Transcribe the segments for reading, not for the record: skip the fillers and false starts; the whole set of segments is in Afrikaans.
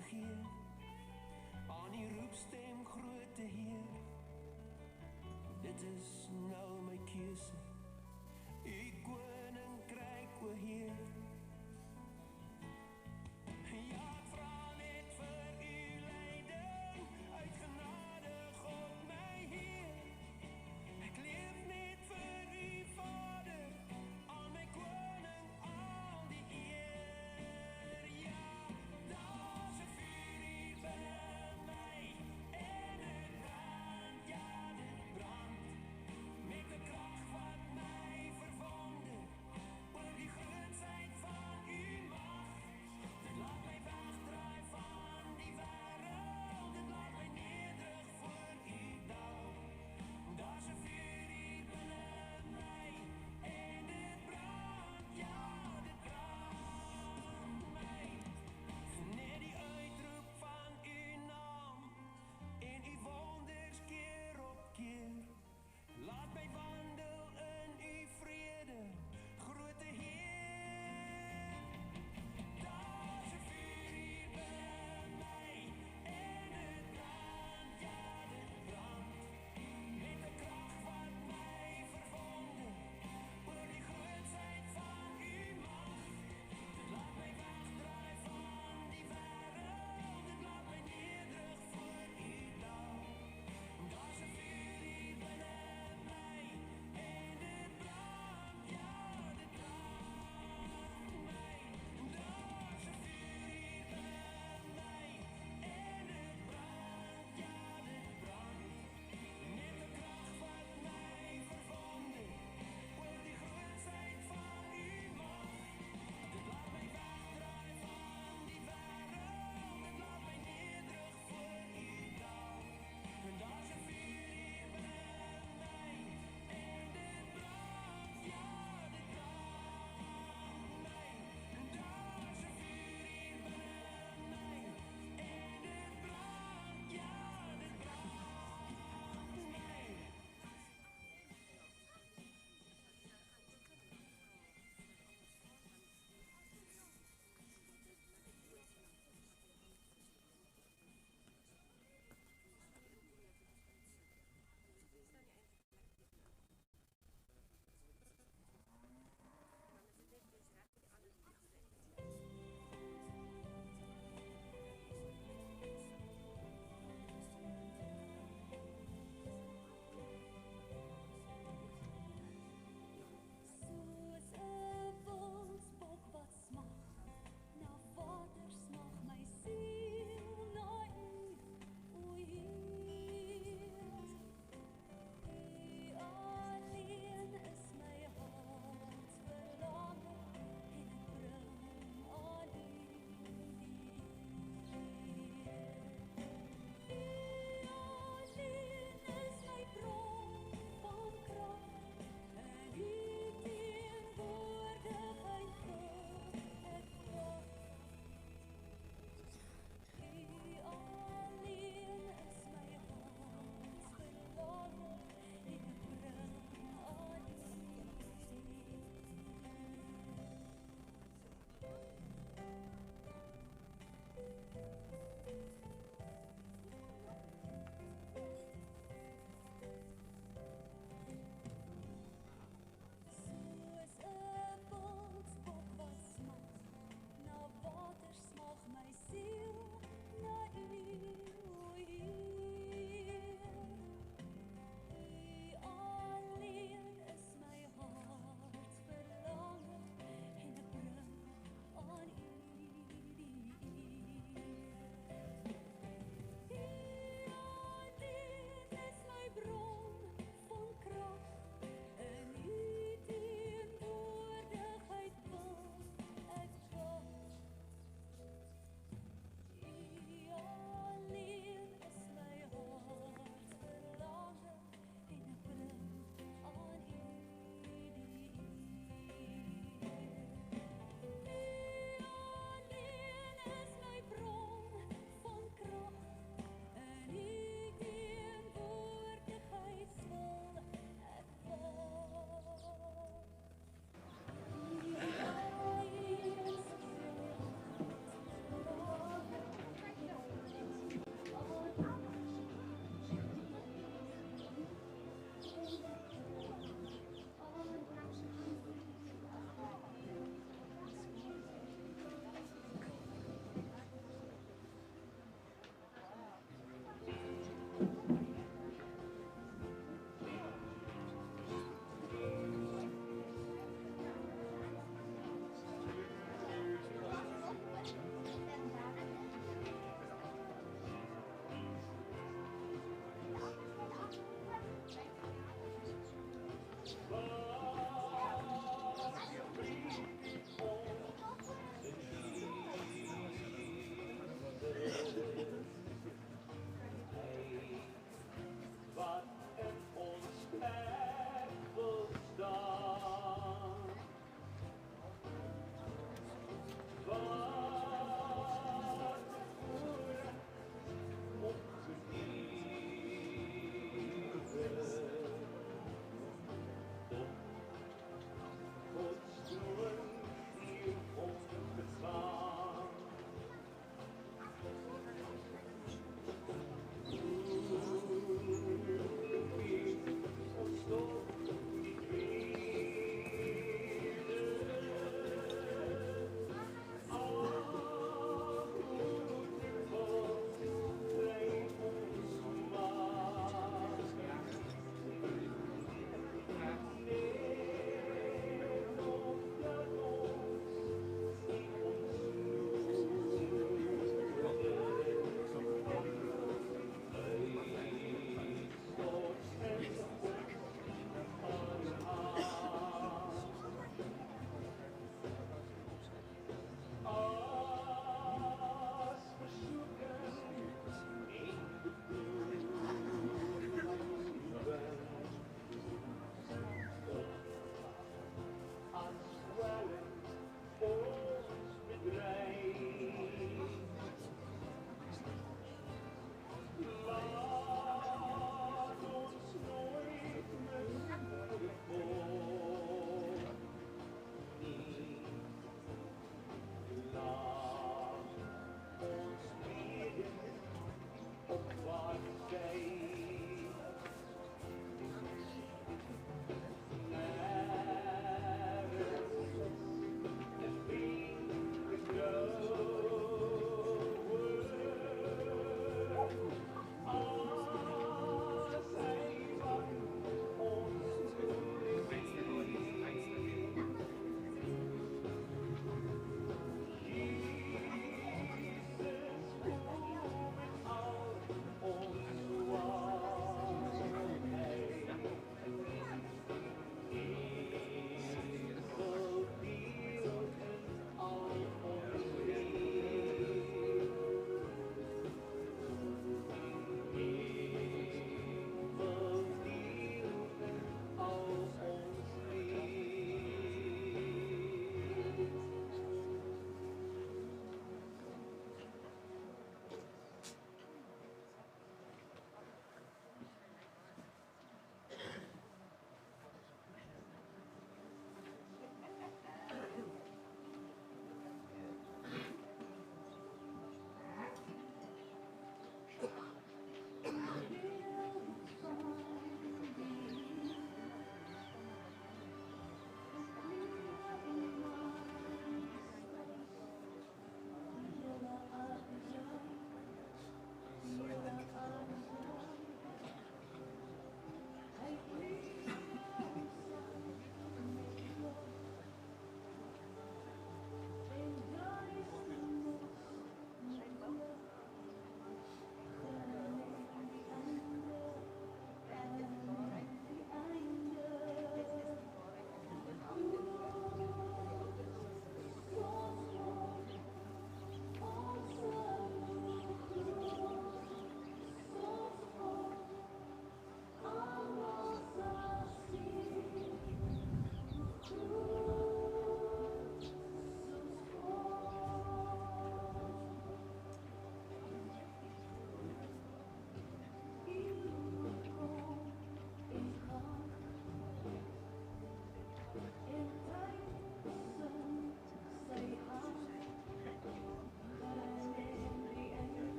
te gee aan die roepstem grote Heer. Dit is nou my keuse, U koninkryk, o Heer. Ja, ek vra net vir U leiding, uit genade, God my Heer. Ek leef net vir U Vader, aan my koning al die eer. Ja, daar's 'n vuur hier by my, en 'n brand, ja, dit brand, met 'n krag wat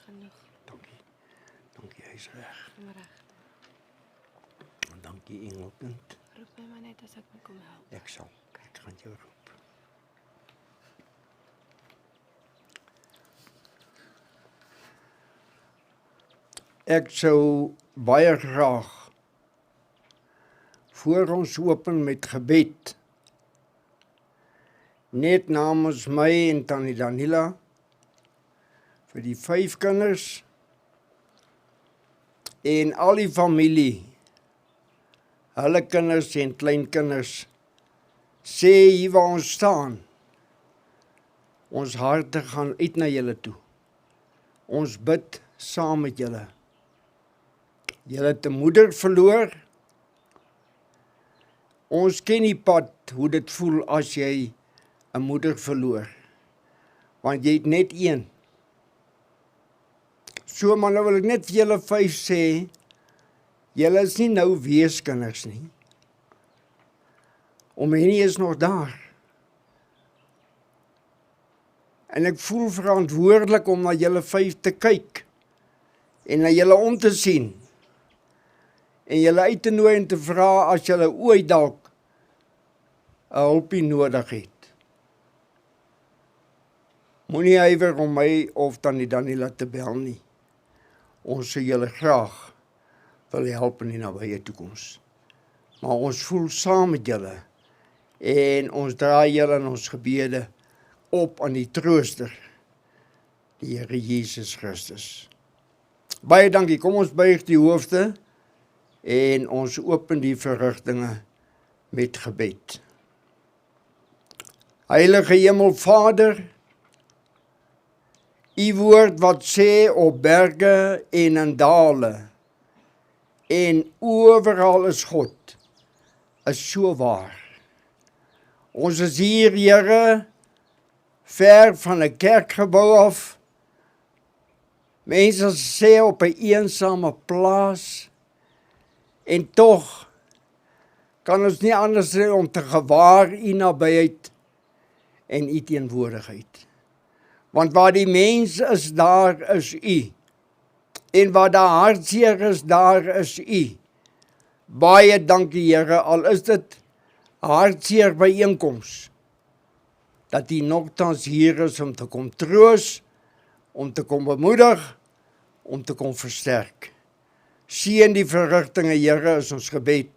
genoeg. Dankie. Dankie, hy is reg. Kom reg. En dankie Engelkind. Roep my maar net as ek moet kom help. Ek sal. Ek gaan jou roep. Ek sou baie graag voor ons open met gebed net namens my en Tannie Danila vir die 5 kinders en al die familie, hulle kinders en kleinkinders, sê hier waar ons staan, ons harte gaan uit na julle toe. Ons bid saam met julle. Julle het 'n moeder verloor. Ons ken die pad hoe dit voel as jy 'n moeder verloor. Want jy het net een. So maar nou wil ek net vir julle 5 sê, julle is nie nou weeskinders nie. Omhenie is nog daar. En ek voel verantwoordelik om na julle 5 te kyk en na julle om te sien. En julle uit te nooi en te vra as julle ooit dalk 'n hulpie nodig het. Moenie huiwer om my of Tannie Danila te bel nie. Ons sal julle graag wil help in die nabye toekoms. Maar ons voel saam met julle en ons draai julle in ons gebede op aan die Trooster, die Here Jesus Christus. Baie dankie. Kom ons buig die hoofde en ons open die verrigtinge met gebed. Heilige Hemelvader, U woord wat sê op berge en in dale en oral is God, is so waar. Ons is hier, Here, ver van 'n kerkgebou af. Mense sê op 'n eensame plaas. En tog kan ons nie anders sê om te gewaar U nabyheid en U teenwoordigheid. Want waar die mens is, daar is U. En waar daar hartseer is, daar is U. Baie dankie, Here, al is dit 'n hartseer byeenkoms, dat U nogtans hier is om te kom troos, om te kom bemoedig, om te kom versterk. Seën die verrigtinge, Here, is ons gebed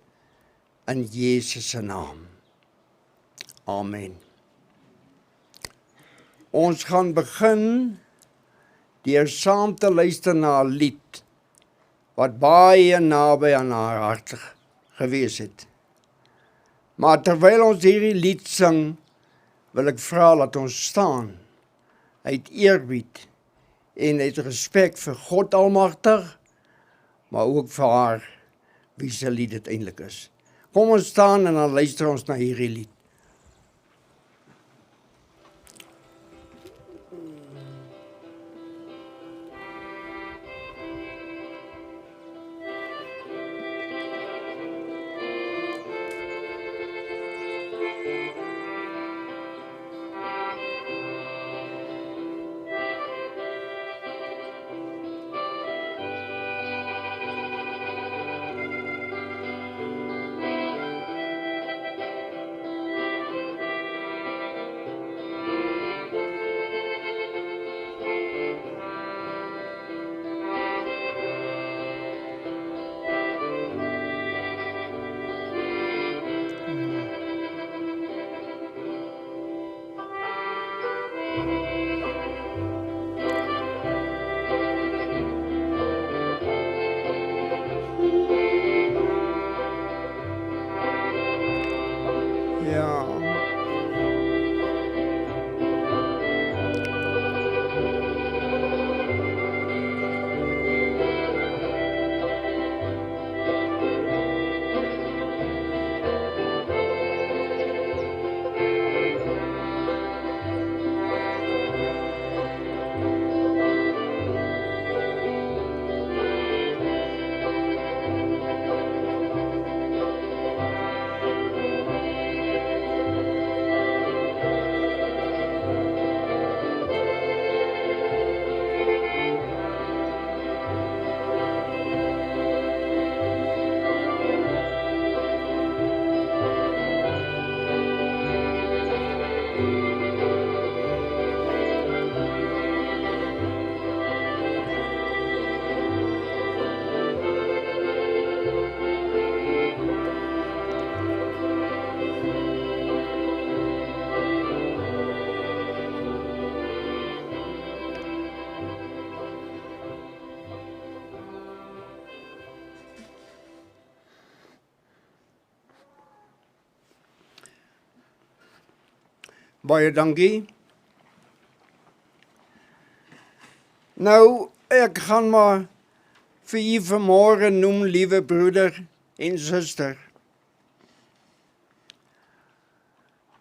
in Jesus se naam. Amen. Ons gaan begin deur saam te luister na 'n lied wat baie naby aan haar hart gewees het. Maar terwyl ons hierdie lied sing, wil ek vra dat ons staan uit eerbied en uit respek vir God Almagtig, maar ook vir haar, wie se lied dit eintlik is. Kom ons staan en dan luister ons na hierdie lied. Baie dankie. Nou, ek gaan maar vir u vanmôre noem, liewe broeder en suster.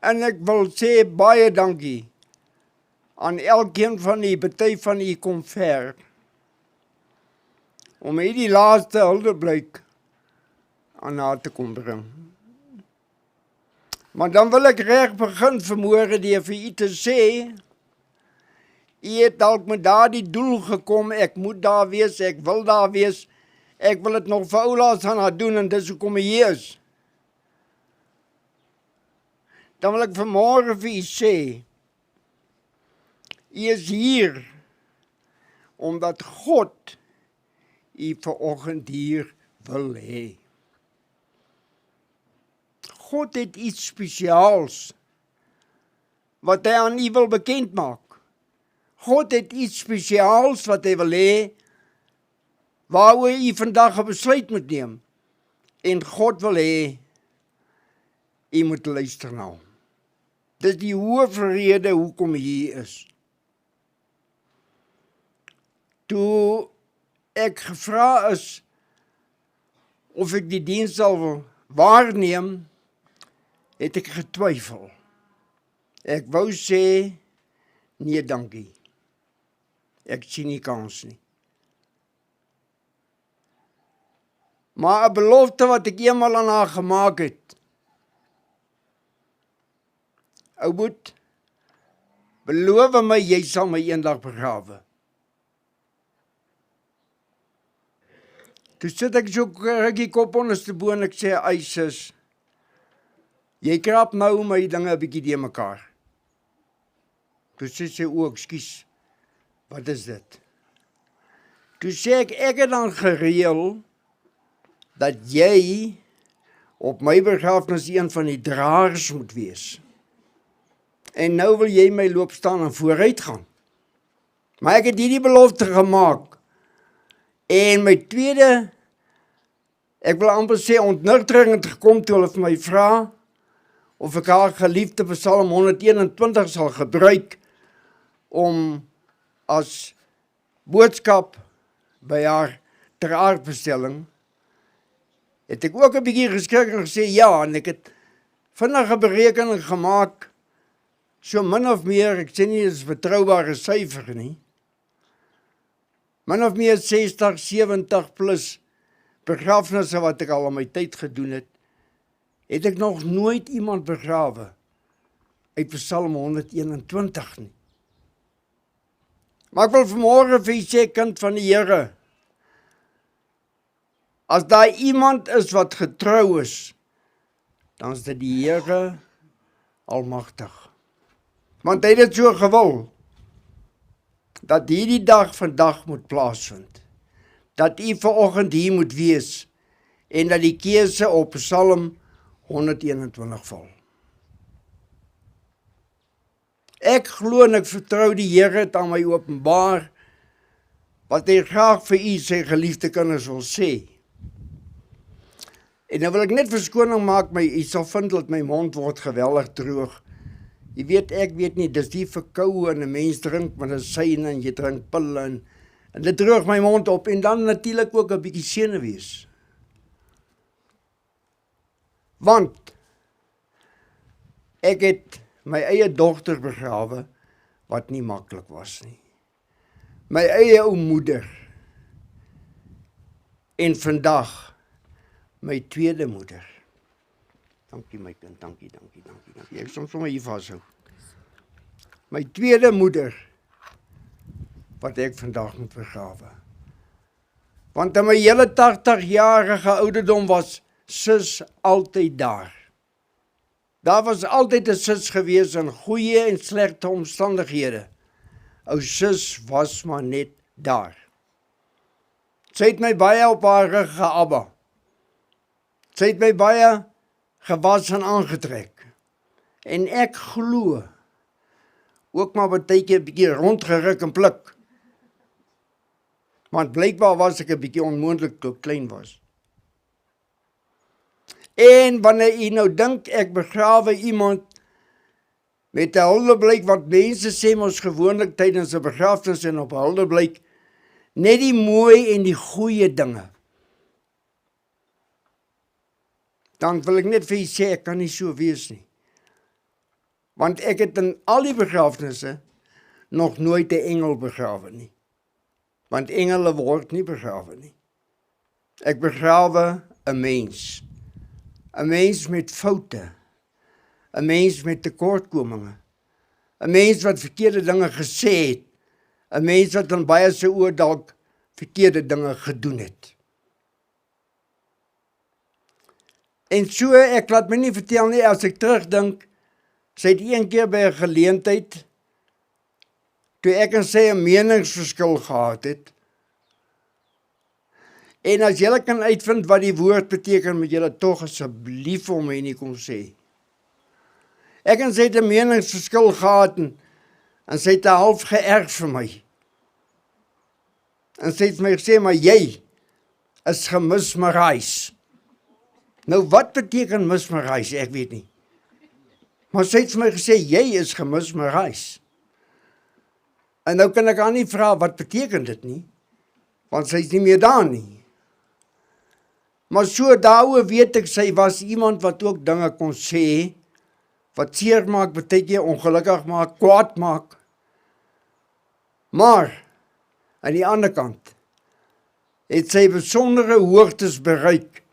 En ek wil sê baie dankie aan elkeen van u, party van u kom ver, om hierdie laaste huldeblyk aan haar te kom bring. Maar dan wil ek reg begin vanmôre deur vir u te sê, u het dalk met daardie doel gekom, ek moet daar wees, ek wil daar wees, ek wil dit nog vir oulaas aan haar doen en dis hoekom hy hier is. Dan wil ek vanmôre vir u sê, u is hier omdat God u vanoggend hier wil hê. God het iets spesiaals wat hy aan u wil bekend maak. God het iets spesiaals wat hy wil hê, waaroor u vandag 'n besluit moet neem. En God wil hê, u moet luister na hom. Dis die hoofrede hoekom hy hier is. Toe ek gevra is of ek die diens sal waarneem, het ek getwyfel. Ek wou sê, nee dankie. Ek sien nie kans nie. Maar 'n belofte wat ek eenmal aan haar gemaak het. Ou Boet, beloof my, jy sal my eendag begrawe. Toe sit ek so rukkie kop onderste bo en ek sê, "Ai sis, jy krap nou my dinge 'n bietjie de mekaar." Toe sê sy, "O, ekskuus, wat is dit?" Toe sê ek het dan gereël dat jy op my begrafnis een van die draers moet wees. En nou wil jy my loop staan en vooruit gaan. Maar ek het hierdie belofte gemaak. En my tweede, ek wil amper sê ontnigtering het gekom toe hulle vir my vra of ek haar geliefde Psalm 121 sal gebruik om as boodskap by haar ter aardbestelling. Het ek ook 'n bietjie geskrik en gesê ja, en ek het vinnig 'n berekening gemaak, so min of meer, ek sê nie dis 'n betroubare syfer nie, min of meer 60, 70 plus begrafnisse wat ek al in my tyd gedoen het ek nog nooit iemand begrawe uit Psalm 121 nie. Maar ek wil vanmôre vir u sê, kind van die Here, as daar iemand is wat getrou is, dan is dit die Here Almagtig. Want hy het dit so gewil, dat hierdie dag vandag moet plaasvind. Dat u vanoggend hier moet wees, en dat die keuse op Psalm 121 val. Ek glo en ek vertrou die Here het aan my openbaar, wat hy graag vir u sy geliefde kinders wil sê. En nou wil ek net verskoning maak, u sal vind dat my mond word geweldig droog. Jy weet, ek weet nie, dis die verkoue en 'n mens drink medisyne en jy drink pille en dit droog my mond op en dan natuurlik ook 'n bietjie senuwees. Want ek het my eie dogter begrawe wat nie maklik was nie. My eie ou moeder. En vandag my tweede moeder. Dankie my kind, dankie. Ek soms sommer hier vashou. My tweede moeder wat ek vandag moet begrawe. Want in my hele 80-jarige ouderdom was sus altyd daar. Daar was altyd 'n sus gewees in goeie en slegte omstandighede. Ou sus was maar net daar. Sy het my baie op haar rug geabba. Sy het my baie gewas en aangetrek. En ek glo, ook maar partykeer 'n bietjie rondgeruk en pluk. Want blykbaar was ek 'n bietjie onmoontlik toe ek klein was. En wanneer u nou dink ek begrawe iemand, met 'n huldeblyk wat mense sê mos gewoonlik tydens 'n begrafnis en op 'n huldeblyk, net die mooi en die goeie dinge. Dan wil ek net vir julle sê, ek kan nie so wees nie. Want ek het in al die begrafnisse nog nooit 'n engel begrawe nie. Want engele word nie begrawe nie. Ek begrawe 'n mens. 'n Mens met foute. 'n Mens met tekortkominge. 'n Mens wat verkeerde dinge gesê het. 'n Mens wat in baie se oë dalk verkeerde dinge gedoen het. En so, ek laat my nie vertel nie, as ek terugdink, sy het een keer by 'n geleentheid, toe ek en sy 'n meningsverskil gehad het, en as julle kan uitvind wat die woord beteken, moet julle tog asseblief vir my nie kom sê. Ek en sy het 'n meningsverskil gehad, en sy het 'n half geërg vir my. En sy het my gesê, maar jy is gemismarais. Nou wat beteken mismarais? Ek weet nie. Maar sy het vir my gesê, jy is gemismarais. En nou kan ek haar nie vra, wat beteken dit nie? Want sy is nie meer daar nie. Maar so daaroor weet ek, sy was iemand wat ook dinge kon sê, wat seer maak, beteken ongelukkig maak, kwaad maak. Maar, aan die ander kant, het sy besondere hoogtes bereik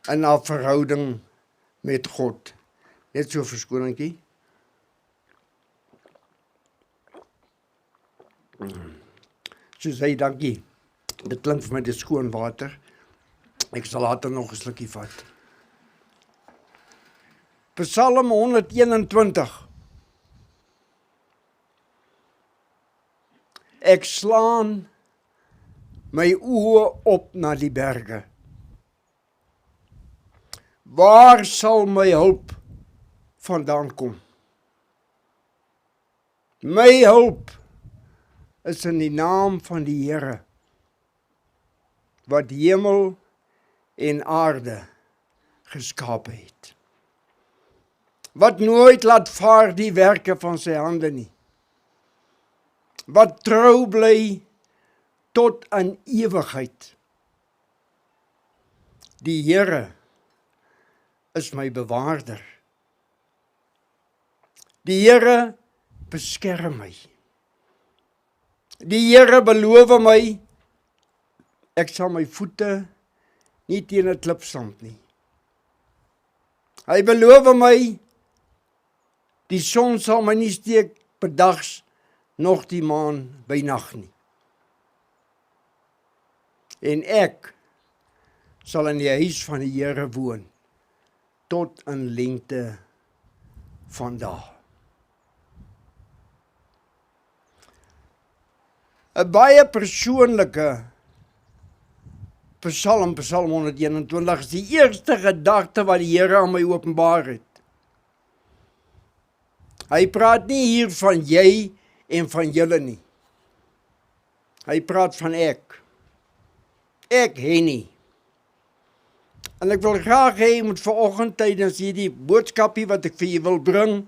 in haar verhouding met God. Net so verskoningkie. So sê dankie. Dit klink vir my dis skoon water. Ek sal later nog 'n slukkie vat. Psalm 121. Ek slaan my oë op na die berge. Waar sal my hulp vandaan kom? My hulp is in die naam van die Here, wat hemel en aarde geskape het. Wat nooit laat vaar die werke van sy hande nie. Wat trou bly tot in ewigheid. Die Here is my bewaarder. Die Here beskerm my. Die Here beloof my, ek sal my voete nie teen 'n klip stamp nie. Hy beloof my, die son sal my nie steek bedags, nog die maan by nag nie. En ek sal in die huis van die Here woon, tot in lengte van dae. 'n baie persoonlike Psalm 121 is die eerste gedagte wat die Here aan my openbaar het. Hy praat nie hier van jy en van julle nie. Hy praat van ek. Ek, Henny. En ek wil graag hê jy moet vanoggend tydens hierdie boodskapie wat ek vir julle wil bring,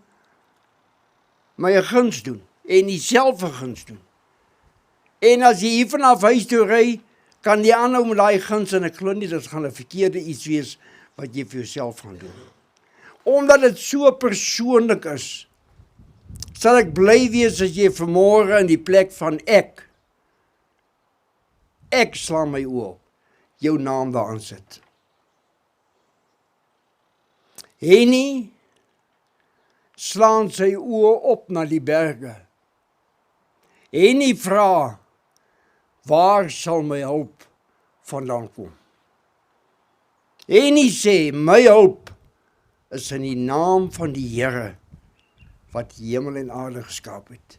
my 'n guns doen en dieselfde guns doen. En as jy hier vanaf huis toe ry, kan jy aanhou met daai guns en ek glo nie dit gaan 'n verkeerde iets wees wat jy vir jouself gaan doen. Omdat dit so persoonlik is, sal ek bly wees as jy vanmôre in die plek van ek slaan my oë op, jou naam daaraan sit. Henny slaan sy oë op na die berge. Henny vra, waar sal my hulp vandaan kom? Henny sê, my hulp is in die naam van die Here, wat hemel en aarde geskaap het.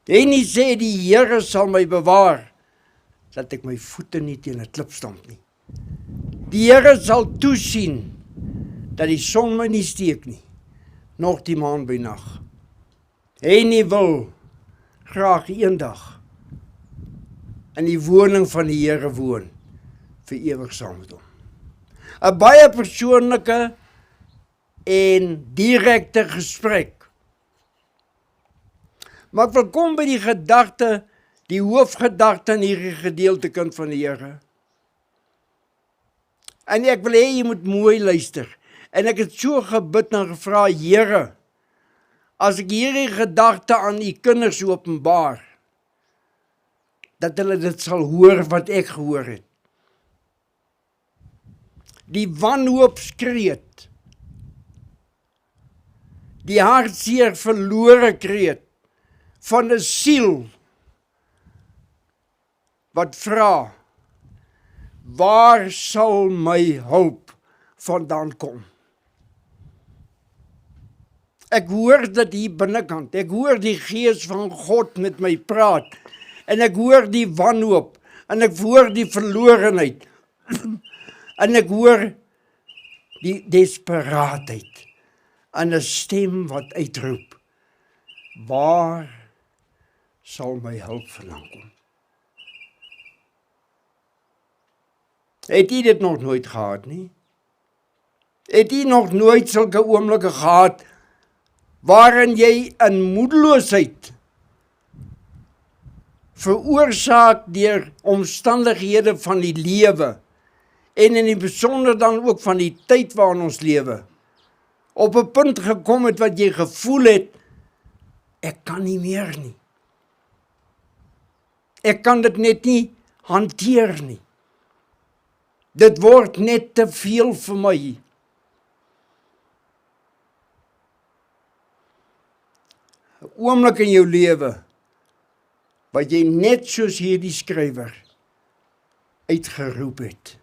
Henny sê, die Here sal my bewaar, dat ek my voete nie teen 'n klip stamp nie. Die Here sal toesien, dat die son my nie steek nie, nog die maan by nag. Henny wil graag eendag in die woning van die Here woon, vir ewig saam met hom. 'n baie persoonlike en direkte gesprek Maar ek wil kom by die gedagte, die hoofgedagte in hierdie gedeelte, kind van die Here. En ek wil hê jy moet mooi luister. En ek het so gebid en gevra, Here, as ek hierdie gedagte aan u kinders openbaar, dat hulle dit sal hoor wat ek gehoor het. Die wanhoopskreet, die hartseer verlore kreet van 'n siel wat vra, waar sal my hulp vandaan kom? Ek hoor dit hier binnekant, ek hoor die Gees van God met my praat, en ek hoor die wanhoop, en ek hoor die verlorenheid, en ek hoor die desperaatheid, en 'n stem wat uitroep, waar sal my hulp vandaan kom? Het jy dit nog nooit gehad nie? Het jy nog nooit sulke oomblikke gehad, waarin jy in moedeloosheid veroorsaak deur omstandighede van die lewe, en in die besonder dan ook van die tyd waarin ons lewe, op 'n punt gekom het wat jy gevoel het, ek kan nie meer nie. Ek kan dit net nie hanteer nie. Dit word net te veel vir my. Oomblik in jou lewe, wat jy net soos hierdie skrywer uitgeroep het,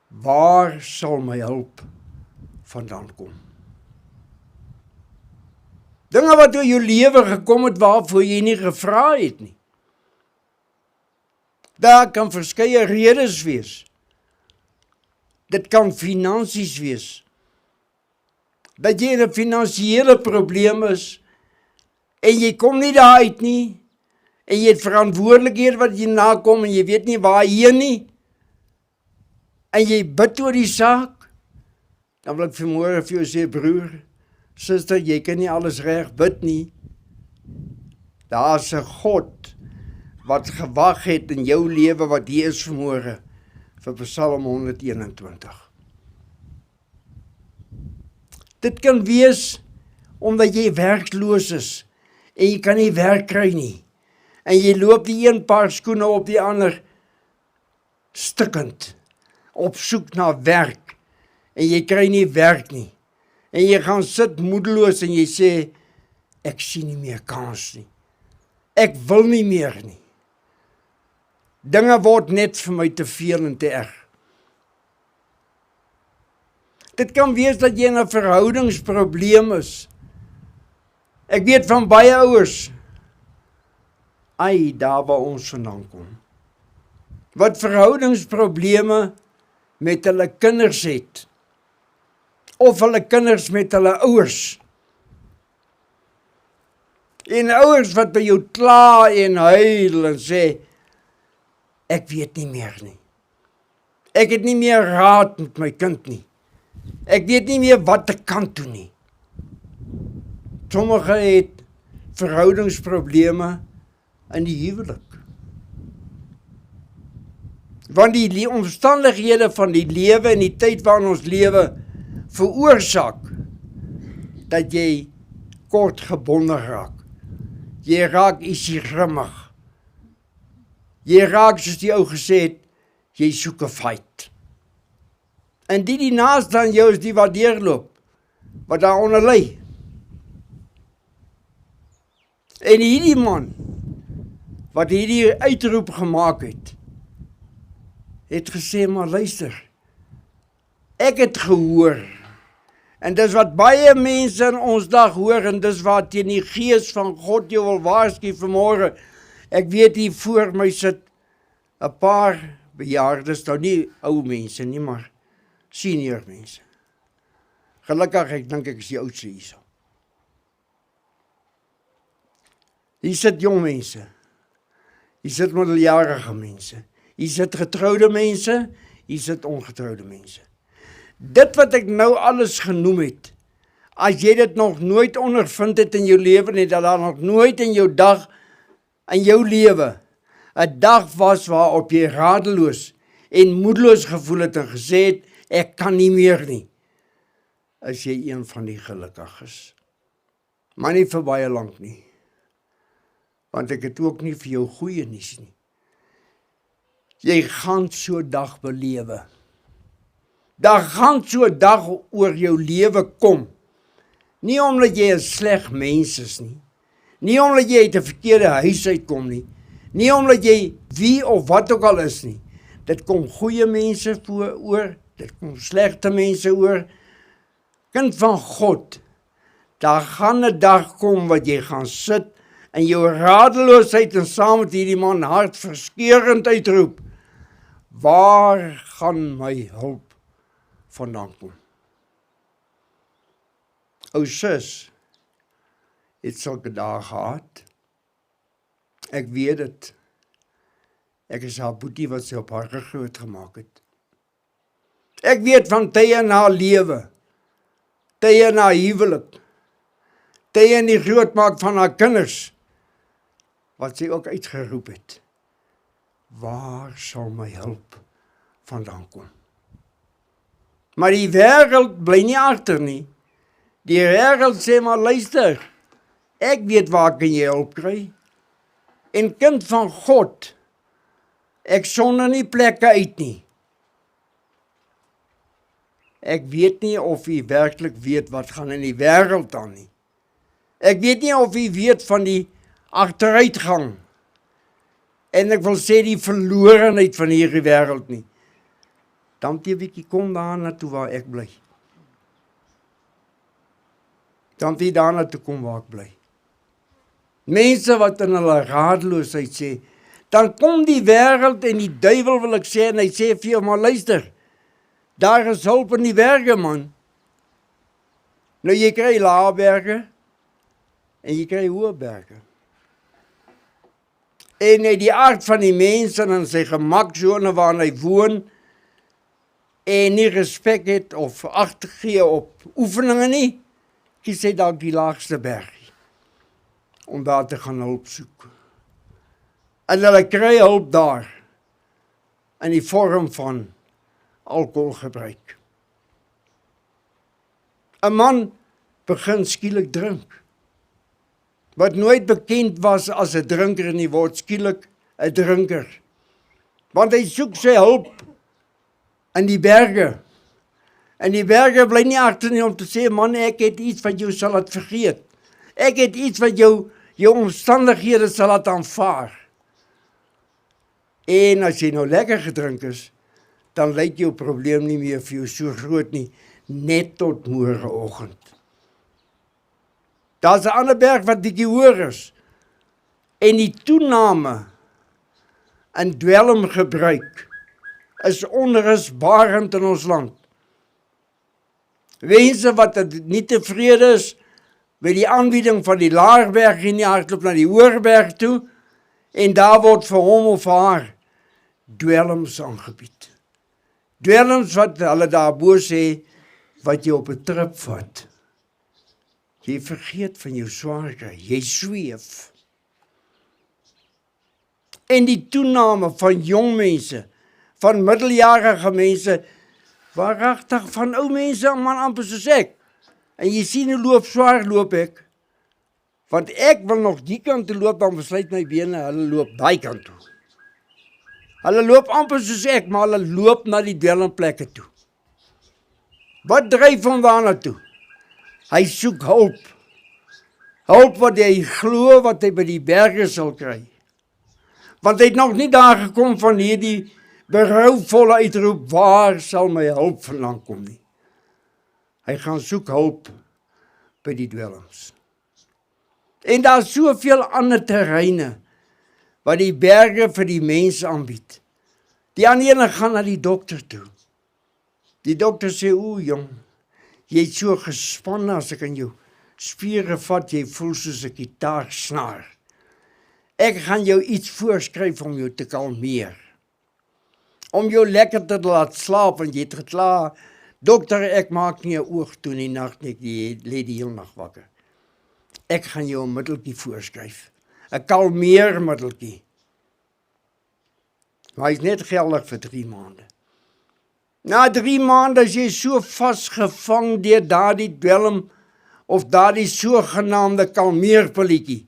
waar sal my hulp vandaan kom? Dinge wat in jou lewe gekom het, waarvoor jy nie gevra het nie. Daar kan verskeie redes wees. Dit kan finansies wees. Dat jy in 'n finansiële probleem is, en jy kom nie daar uit nie, en jy het verantwoordelikhede wat jy nakom, en jy weet nie waarheen nie, en jy bid oor die saak, dan wil ek vanmôre vir jou sê, broer, suster, jy kan nie alles reg bid nie. Daar's 'n God wat gewag het in jou lewe, wat hier is vanmôre, vir Psalm 121. Dit kan wees, omdat jy werkloos is, en jy kan nie werk kry nie, en jy loop die een paar skoene op die ander, stikkend, op soek na werk, en jy kry nie werk nie, en jy gaan sit moedeloos, en jy sê, ek sien nie meer kans nie, ek wil nie meer nie, dinge word net vir my te veel en te erg. Dit kan wees dat jy in 'n verhoudingsprobleem is. Ek weet van baie ouers, daar waar ons vandaan kom, wat verhoudingsprobleme met hulle kinders het, of hulle kinders met hulle ouers. En ouers wat by jou kla en huil en sê, ek weet nie meer nie. Ek het nie meer raad met my kind nie. Ek weet nie meer wat ek kan doen nie. Sommige het verhoudingsprobleme in die huwelik. Want die omstandighede van die lewe en die tyd waarin ons lewe veroorsaak dat jy kort gebonde raak. Jy raak ietsie grimmig. Jy raak, soos die ou gesê het, jy soek 'n fight. En die naaste aan jou is die wat deurloop, wat daaronder lê. En hierdie man, wat hierdie uitroep gemaak het gesê, maar luister, ek het gehoor, en dis wat baie mense in ons dag hoor, en dis wat teen die Gees van God jou wil waarsku vanmôre. Ek weet hier voor my sit 'n paar bejaardes, nou nie ou mense nie, maar senior mense. Gelukkig, ek dink ek is die oudste hierso. Hier sit jong mense, hier sit middeljarige mense, hier sit getroude mense, hier sit ongetroude mense. Dit wat ek nou alles genoem het, as jy dit nog nooit ondervind het in jou lewe nie, dat daar nog nooit in jou dag, in jou lewe, 'n dag was waarop jy radeloos en moedeloos gevoel het en gesê het, ek kan nie meer nie, is jy een van die gelukkiges. Maar nie vir baie lank nie, want ek het ook nie vir jou goeie nuus nie. Jy gaan so 'n dag belewe. Daar gaan so 'n dag oor jou lewe kom. Nie omdat jy 'n sleg mens is nie. Nie omdat jy uit 'n verkeerde huis uitkom nie. Nie omdat jy wie of wat ook al is nie. Dit kom goeie mense oor, dit kom slegte mense oor. Kind van God, daar gaan 'n dag kom wat jy gaan sit in jou radeloosheid en saam met hierdie man hartverskeurend uitroep, waar gaan my hulp vandaan kom? Ou sis, het sulke dae gehad. Ek weet dit. Ek is haar boetie wat sy op haar groot gemaak het. Ek weet van tye in haar lewe, tye in haar huwelik, tye in die grootmaak van haar kinders, wat sy ook uitgeroep het. Waar sal my hulp vandaan kom? Maar die wêreld bly nie agter nie. Die wêreld sê maar luister, ek weet waar kan jy hulp kry. En kind van God, ek sonder nie plekke uit nie. Ek weet nie of u werklik weet wat gaan in die wêreld aan nie. Ek weet nie of u weet van die agteruitgang. En ek wil sê die verlorenheid van hierdie wêreld nie. Dan moet jy 'n bietjie kom daarna toe waar ek bly. Dan moet jy daarna toe kom waar ek bly. Mense wat in hulle radeloosheid sê, dan kom die wêreld en die duiwel wil ek sê, en hy sê vir jou, maar luister, daar is hulp in die berge, man. Nou jy kry lae berge, en jy kry hoë berge. En die aard van die mens en in sy gemaksone waarin hy woon, en nie respek het of ag gee op oefeninge nie, kies hy dalk die laagste berg, om daar te gaan hulp soek. En hulle kry hulp daar, in die vorm van alkoholgebruik. 'n Man begin skielik drink, wat nooit bekend was as 'n drinker nie, word skielik 'n drinker. Want hy soek sy hulp in die berge. En die berge bly nie agter nie om te sê, man, ek het iets wat jou sal laat vergeet. Ek het iets wat jou omstandighede sal laat aanvaar. En as jy nou lekker gedrink is, dan lyk jou probleem nie meer vir jou so groot nie, net tot môreoggend. Daar's 'n ander berg wat bietjie hoër is. En die toename in dwelmgebruik is onrusbarend in ons land. Mense wat nie tevrede is met die aanbieding van die Laerberg en die hardloop na die Hoërberg toe, en daar word vir hom of haar dwelms aangebied. Dwelms wat hulle daarbo sê, wat jy op 'n trip vat. Jy vergeet van jou swaarkry, jy sweef. En die toename van jong mense, van middeljarige mense, waaragtig van ou mense, man amper soos ek. En jy sien hoe swaar loop ek, want ek wil nog die kant toe loop, dan besluit my bene, hulle loop daai kant toe. Hulle loop amper soos ek, maar hulle loop na die dwelmplekke toe. Wat dryf hom daarna toe? Hy soek hulp. Hulp wat hy glo wat hy by die berge sal kry. Want hy het nog nie daar gekom van hierdie berouvolle uitroep, waar sal my hulp vandaan kom nie. Hy gaan soek hulp by die dwelms. En daar is soveel ander terreine wat die berge vir die mens aanbied. Die ander ene gaan na die dokter toe. Die dokter sê, o jong, jy het so gespanne as ek in jou spiere vat, jy voel soos 'n gitaarsnaar. Ek gaan jou iets voorskryf om jou te kalmeer. Om jou lekker te laat slaap, want jy het gekla dokter, ek maak nie 'n oog toe in die nag nie, ek lê die hele nag wakker. Ek gaan jou 'n middeltjie voorskryf, 'n kalmeermiddeltjie. Maar hy is net geldig vir 3 maande. Na 3 maande is jy so vasgevang deur daardie dwelm of daardie sogenaamde kalmeerpilletjie.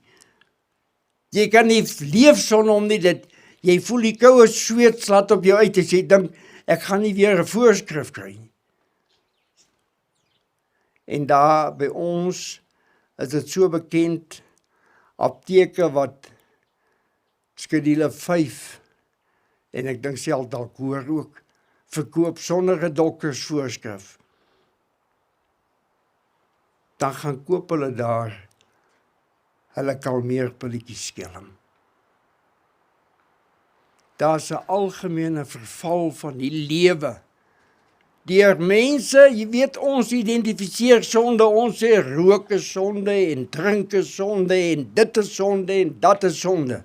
Jy kan nie leef sonder hom nie, jy voel die koue sweet slat op jou uit as jy dink, ek gaan nie weer 'n voorskrif kry nie. En daar by ons is dit so bekend, apteke wat skedule 5, en ek dink self dalk hoor ook, verkoop sonder 'n doktersvoorskrif. Dan gaan koop hulle daar hulle kalmeerpilletjies skelm. Daar's 'n algemene verval van die lewe. Deur mense, jy weet, ons identifiseer sonde, ons sê rook is sonde en drink is sonde en dit is sonde en dat is sonde.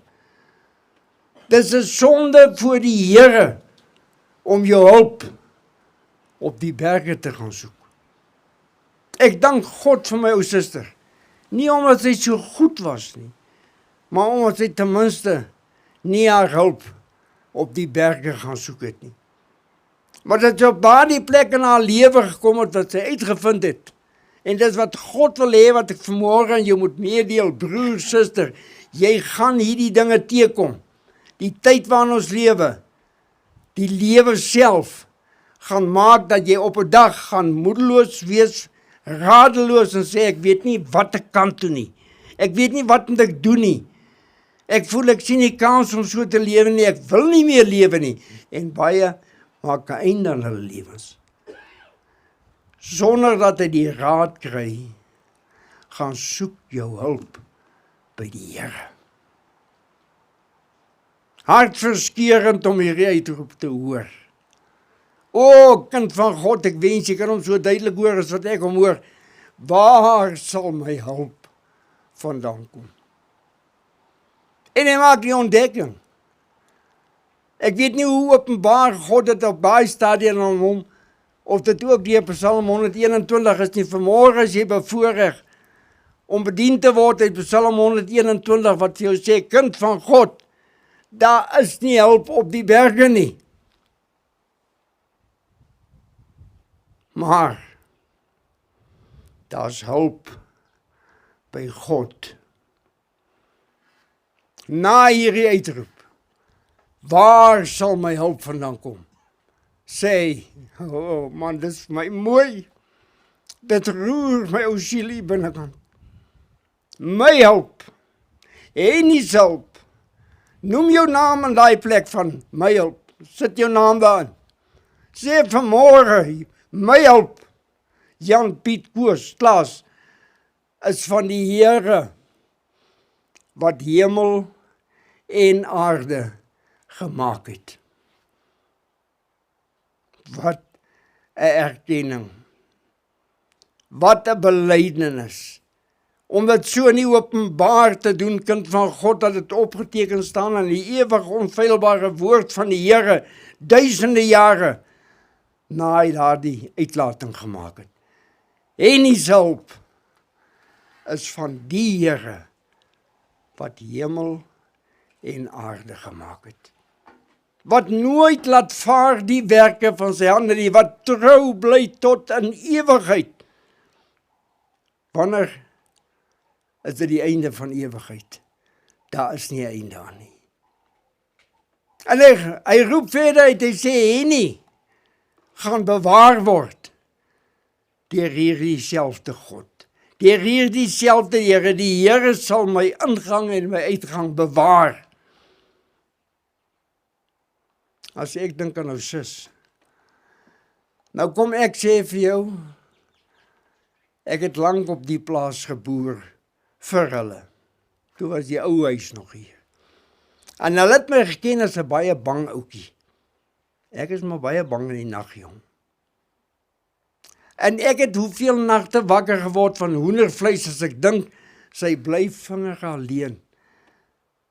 Dis 'n sonde voor die Here om jou hulp op die berge te gaan soek. Ek dank God vir my ou suster. Nie omdat sy so goed was nie, maar omdat sy ten minste nie haar hulp op die berge gaan soek het nie. Maar dat sy op daardie plek in haar lewe gekom het, wat sy uitgevind het. En dis wat God wil hê, wat ek vanmôre aan jou moet meedeel, broer, suster. Jy gaan hierdie dinge teekom. Die tyd waarin ons lewe, die lewe self, gaan maak dat jy op 'n dag gaan moedeloos wees, radeloos en sê, ek weet nie wat ek kan doen nie. Ek weet nie wat moet ek doen nie. Ek voel ek sien nie kans om so te lewe nie, ek wil nie meer lewe nie. En baie maak 'n einde aan hulle lewens. Sonder dat hy die raad kry, gaan soek jou hulp by die Here. Hartverskeurend om hierdie uitroep te hoor. O, kind van God, ek wens jy kan hom so duidelik hoor as wat ek hom hoor. Waar sal my hulp vandaan kom? En hy maak die ontdekking. Ek weet nie hoe openbaar God dit op baie stadium aan hom, of dit ook deur Psalm 121 is nie. Vanmôre as jy bevoorreg om bedien te word uit Psalm 121, wat vir jou sê, kind van God, daar is nie hulp op die berge nie. Maar daar's hulp by God. Na hierdie uitroep, waar sal my hulp vandaan kom? Sê, oh man, dit is my mooi. Dit roer my ou sielie binnekant. My hulp, en nie hulp. Noem jou naam in daai plek van my hulp. Sit jou naam daarin. Sê vanmôre, my hulp, Jan Piet Koos Klaas, is van die Here wat hemel en aarde gemaak het. Wat 'n erkenning. Wat 'n belydenis. Om dit so nie openbaar te doen, kind van God, dat dit opgeteken staan in die ewig onfeilbare woord van die Here, duisende jare na hy daardie uitlating gemaak het. En die hulp is van die Here wat hemel en aarde gemaak het. Wat nooit laat vaar die werke van sy hande nie, wat trou bly tot in ewigheid. Wanneer is dit die einde van ewigheid? Daar is nie 'n einde aan nie. En hy roep verder uit, hy sê, Henny, gaan bewaar word deur hierdie selfde God. Deur hierdie selfde Here, die Here sal my ingang en my uitgang bewaar. As ek dink aan nou sis, nou kom ek sê vir jou, ek het lank op die plaas geboer vir hulle. Toe was die ou huis nog hier. En hulle het my geken as 'n baie bang ouetjie. Ek is maar baie bang in die nag, jong. En ek het hoeveel nagte wakker geword van hoendervleis as ek dink, sy bly vinger alleen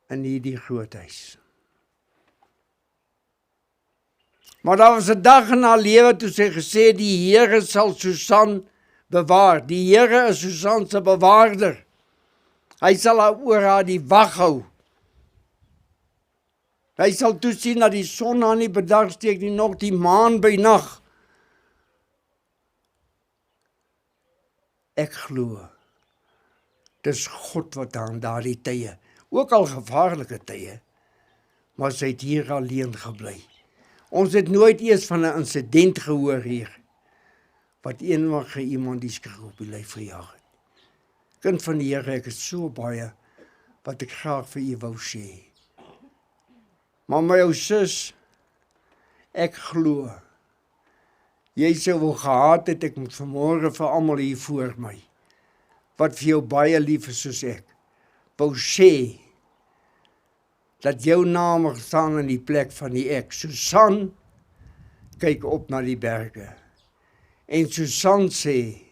in hierdie groot huis. Maar daar was 'n dag in haar lewe toe sy gesê, die Here sal Susan bewaar. Die Here is Susan se bewaarder. Hy sal oor haar die wag hou. Hy sal toesien dat die son haar nie bedag steek nie, nog die maan by nag. Ek glo, dis God wat aan daardie tye, ook al gevaarlike tye, maar sy het hier alleen gebly. Ons het nooit eers van 'n insident gehoor hier, wat eenmaal iemand die skrik op die lyf gejaag het. Kind van die Here, ek het so baie wat ek graag vir u wou sê. Maar my ou sus, ek glo, jy sou wel gehad het, ek moet vanmôre vir almal hier voor my, wat vir jou baie lief is soos ek, wou sê, dat jou naam staan in die plek van die ek. Susan kyk op na die berge. En Susan sê,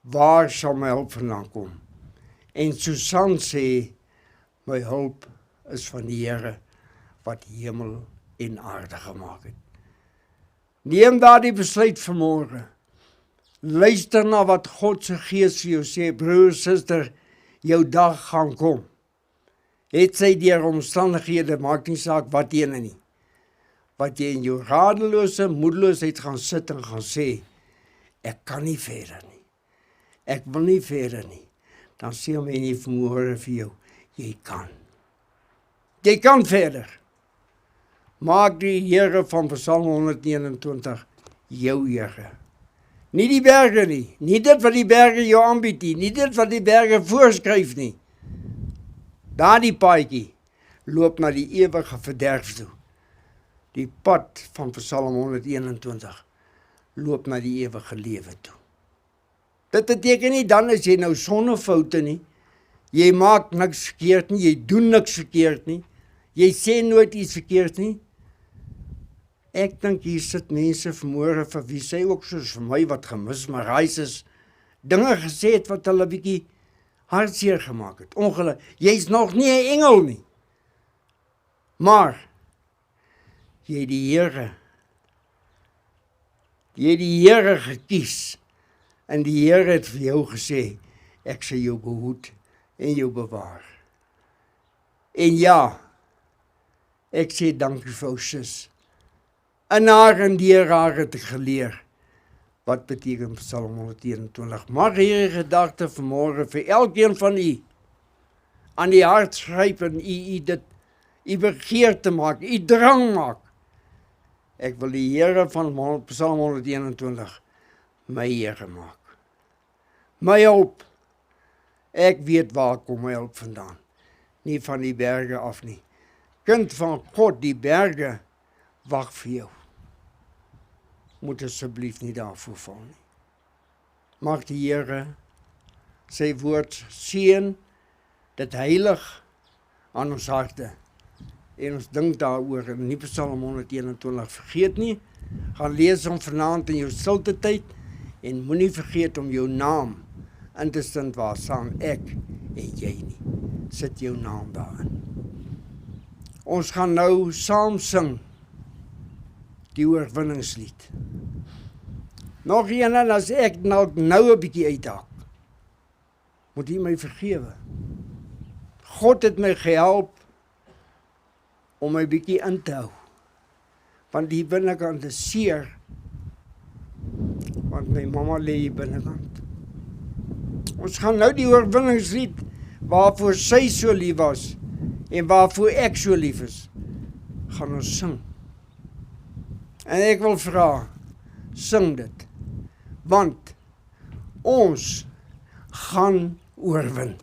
waar sal my hulp vandaan kom? En Susan sê, my hulp is van die Here, wat hemel en aarde gemaak het. Neem daardie besluit vanmôre. Luister na wat God se Gees vir jou sê, broer, suster, jou dag gaan kom. Het sy deur omstandighede, maak nie saak wat ene nie, wat jy in jou radelose moedeloosheid gaan sit en gaan sê, ek kan nie verder nie, ek wil nie verder nie, dan sê my nie vanmôre vir jou, jy kan verder. Maak die Here van Psalm 121 jou Here. Nie die berge nie, nie dit wat die berge jou aanbied nie, nie dit wat die berge voorskryf nie. Daardie paadjie loop na die ewige verderf toe. Die pad van Psalm 121 loop na die ewige lewe toe. Dit beteken nie dan as jy nou sonnefoute nie, jy maak niks verkeerd nie, jy doen niks verkeerd nie, jy sê nooit iets verkeerd nie. Ek dink hier sit mense vanmôre vir wie sê ook soos vir my wat gemismarais is, dinge gesê het wat hulle bietjie hartseer gemaak het. Ongeluk, jy's nog nie 'n engel nie. Maar jy het die Here gekies en die Here het vir jou gesê, ek sal jou behoed en jou bewaar. En ja, ek sê dankie vir ou sus. In haar en deur haar het ek geleer wat beteken Psalm 121. Mag hierdie gedagte vanmôre vir elkeen van u aan die hart gryp en u dit u begeerte maak, u drang maak. Ek wil die Here van Psalm 121 my Here maak. My hulp. Ek weet waar kom my hulp vandaan. Nie van die berge af nie. Kind van God, die berge wag vir jou. Moet asseblief nie daarvoor val nie. Mag die Here sy woord seën, dit heilig aan ons harte. En ons dink daaroor in die Psalm 121 vergeet nie. Gaan lees hom vanaand in jou stilte tyd en moenie vergeet om jou naam in te sit waar saam ek en jy nie. Sit jou naam daarin. Ons gaan nou saam sing die oorwinningslied. Nog een en as ek nou 'n bietjie uithaak, moet u my vergewe. God het my gehelp om my bietjie in te hou. Want die binnekant is seer, want my mamma lê hier binnekant. Ons gaan nou die oorwinningslied waarvoor sy so lief was en waarvoor ek so lief is, gaan ons sing. En ek wil vra, sing dit, want ons gaan oorwin.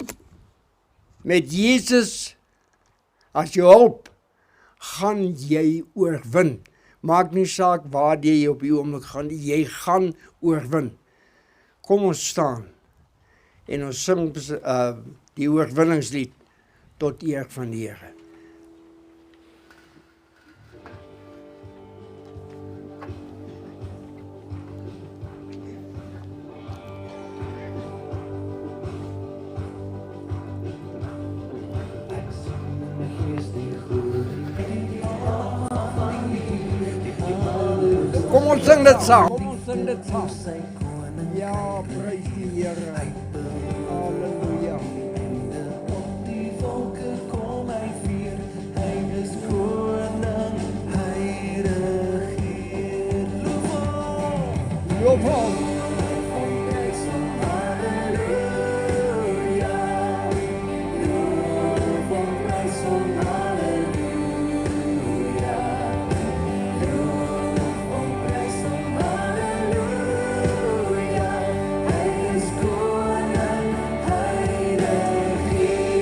Met Jesus as jou hulp, gaan jy oorwin. Maak nie saak waar jy op die oomblik gaan, jy gaan oorwin. Kom ons staan en ons sing die oorwinningslied tot eer van die Here. Kom ons sing dit saam. Kom ons sing dit saam. Ja, prys die Here. Halleluja. Die volke kom hy vier, hy is koning, hy regeer. Loop hom. Prys hom, halleluja. Loof hom, prys hom, halleluja. Loof hom, prys hom, halleluja. Hy is koning, hy regeer.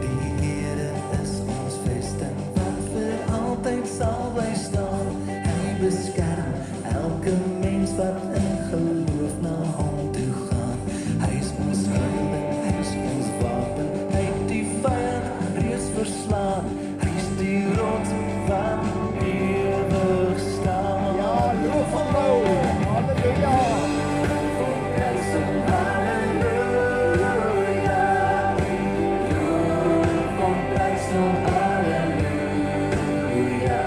Die Here is ons vesting, wat vir altyd sal bly staan. Hy beskerm elke mens wat in geloof na hom toe gaan. Hy is ons skuil, hy is ons wapen, hy het die vyand reeds verslaan. Hy is die rots wat ewig staan. Ja, loof hom nou. Halleluja. Prys hom, halleluja. Loof hom, prys hom, halleluja.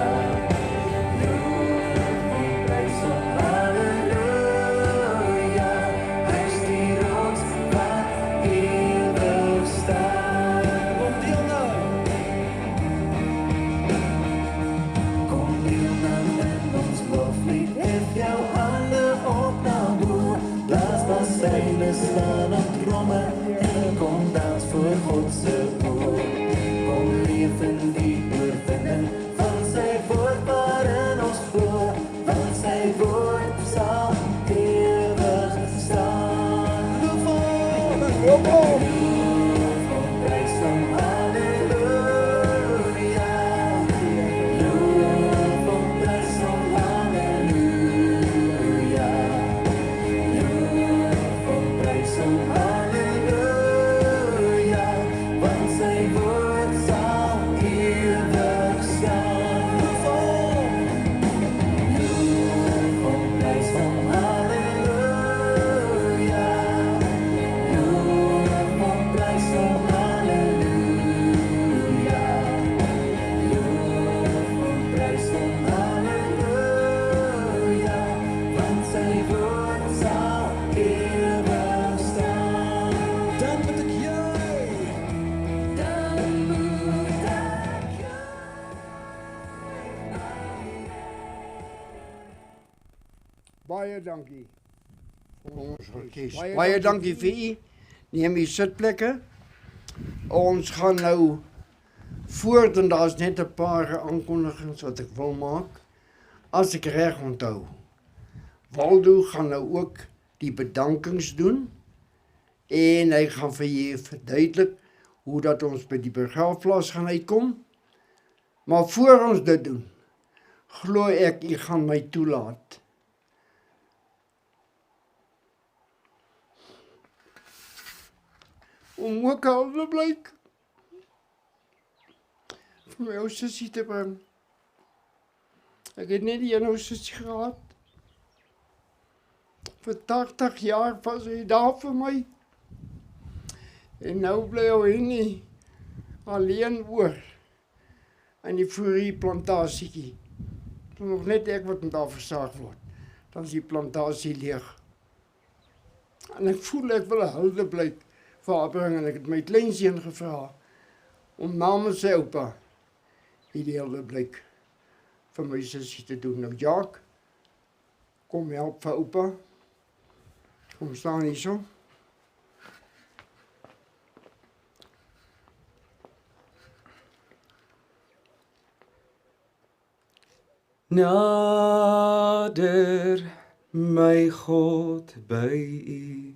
Loof hom, prys hom, halleluja. Hy is die rots wat ewig staan. Kom deel nou. Kom deel nou in ons loflied. Hef jou hande op na bo. Blaas bassyne, slaan op tromme en kom dans voor God se oor. Kom leef in die oorwinning van sy woord waarin ons glo, want sy woord sal ewig staan. Loof hom, Loop hom. prys hom, halleluja. Loof hom, prys hom, halleluja. Loof hom, prys hom, halleluja. Want sy woord sal ewig staan. Loof hom, prys hom, halleluja. Loof hom, prys hom, halleluja. Loof hom, prys hom, halleluja. Want sy woord sal ewig staan. Dan moet ek juig. Dan moet ek juig. Baie dankie. Ons orkes. Baie dankie vir u. Neem u sitplekke. Ons gaan nou voort en daar's net 'n paar aankondigings wat ek wil maak. As ek reg onthou. Waldo gaan nou ook die bedankings doen en hy gaan vir julle verduidelik hoe dat ons by die begrafplaas gaan uitkom. Maar voor ons dit doen, glo ek u gaan my toelaat om ook al te blyk vir my ou sussie te bring. Ek het net die ou sussie gehad. Vir 80 jaar was hy daar vir my. En nou bly hy nie alleen oor in die Fourie plantasietjie. Toen nog net ek wat met daar versaag word. Dan is die plantasie leeg. En ek voel ek wil 'n huldeblyk vir haar bring en ek het my kleinseun gevra om namens sy oupa hierdie huldeblyk vir my sussie te doen. Nou Jacques, kom help vir oupa. Kom staan hier so. Nader, my God, by U,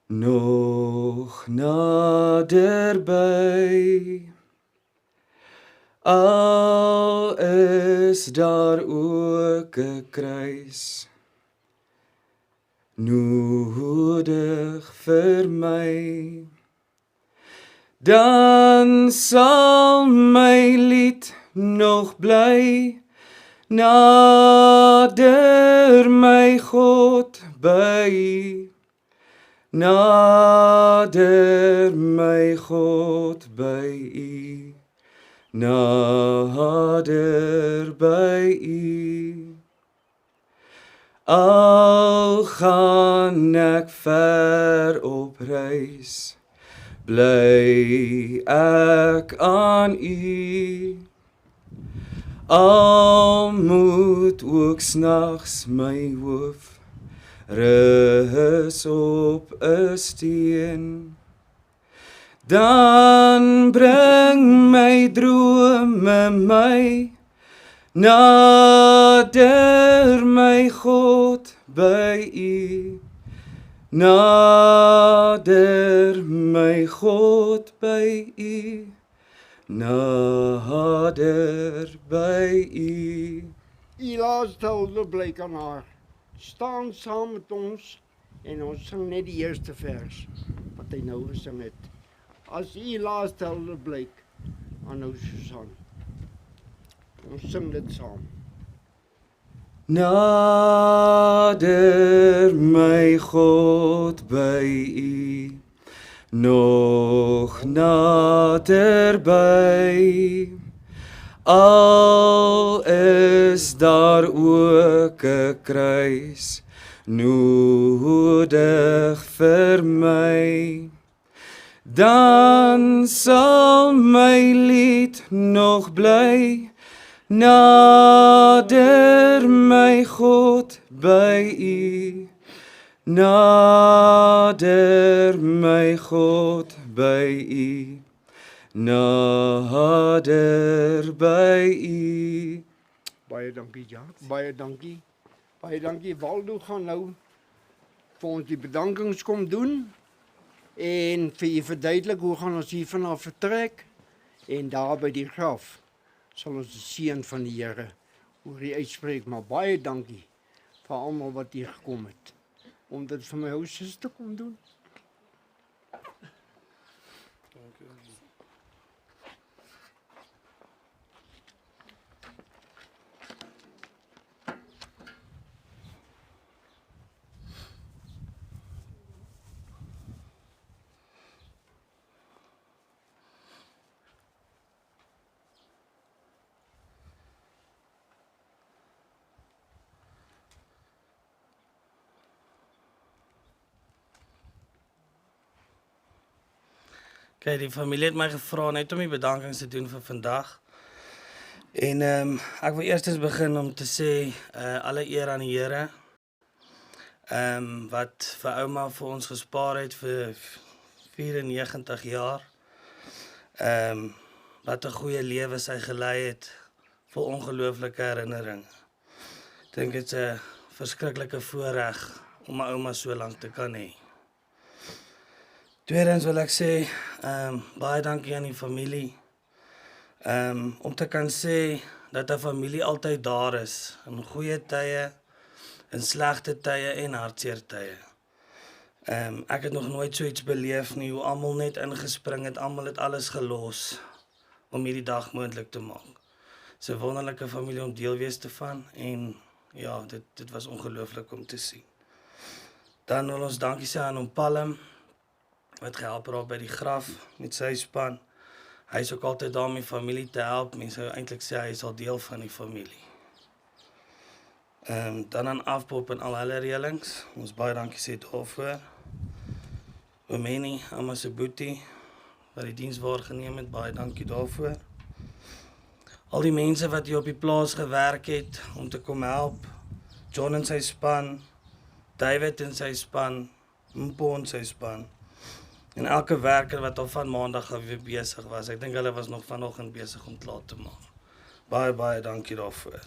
nog naderby. Al is daar ook 'n kruis nodig vir my, dan sal my lied nog bly. Nader, my God, by U. Nader, my God, by U. nader by U. Al gaan ek ver op reis, bly ek aan U. Al moet ook snags my hoof rus op 'n steen, dan bring my drome my nader, my God, by U. Nader, my God, by U. Nader, by U. U laaste hulde blyk aan haar. Staan saam met ons en ons sing net die eerste vers wat hy nou gesing het. As u laaste hulde blyk aan nou Susan. Ons sing dit saam. Nader, my God, by U. Nog naderby. Al is daar ook 'n kruis nodig vir my, dan sal my lied nog bly nader, my God, by U. Nader, my God, by U. Nader by U. Baie dankie, Jacques. Baie dankie. Baie dankie. Waldo gaan nou vir ons die bedankings kom doen en vir u verduidelik hoe gaan ons hier vanaf vertrek en daar by die graf sal ons die seën van die Here oor die uitspreek. Maar baie dankie vir almal wat hier gekom het om dit vir my ou suster te kom doen. Kijk, die familie het my gevra net om die bedankings te doen vir vandag. En ek wil eers begin om te sê alle eer aan die Here. Wat vir ouma vir ons gespaar het vir 94 jaar. Wat 'n goeie lewe sy gelei het, vol ongelooflike herinneringe. Ek dink dit is 'n verskriklike voorreg om my ouma so lank te kan hê. Tweedens wil ek sê, baie dankie aan die familie. Om te kan sê dat 'n familie altyd daar is, in goeie tye, in slegte tye en hartseer tye. Ek het nog nooit so iets beleef nie, hoe almal net ingespring het, almal het alles gelos om hierdie dag moontlik te maak. Dis 'n wonderlike familie om deel wees te van en ja, dit was ongelooflik om te sien. Dan wil ons dankie sê aan hom Palm, wat gehelp raak by die graf met sy span. Hy is ook altyd daar om die familie te help. Mense sou eintlik sê hy is al deel van die familie. Dan aan Afpop en al hulle reëlings. Ons baie dankie sê daarvoor. Omeni, Amasebuti, wat die diens waargeneem het, baie dankie daarvoor. Al die mense wat hier op die plaas gewerk het om te kom help. John en sy span, David en sy span, Mpo en sy span. En elke werker wat al van maandag af weer besig was. Ek dink hulle was nog vanoggend besig om klaar te maak. Baie dankie daarvoor.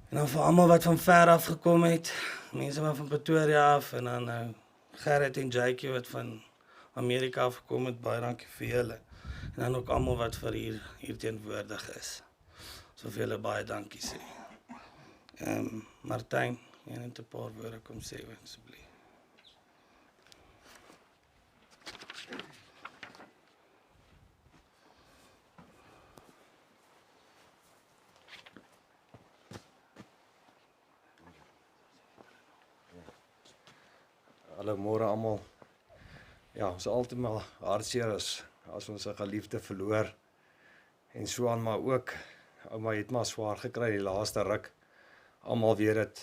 En dan vir almal wat van ver af gekom het, mense wat van Pretoria af en dan nou Gerrit en Jackie wat van Amerika af gekom het, baie dankie vir julle. En dan ook almal wat vir hier teenwoordig is. So vir julle baie dankie sê. Martyn, jy net 'n paar woorde kom sê asseblief. Hallo môre almal. Ja, ons is altyd maar hartseer as ons 'n geliefde verloor. en so aan, maar ook, ouma het maar swaar gekry die laaste ruk. Almal weet dit.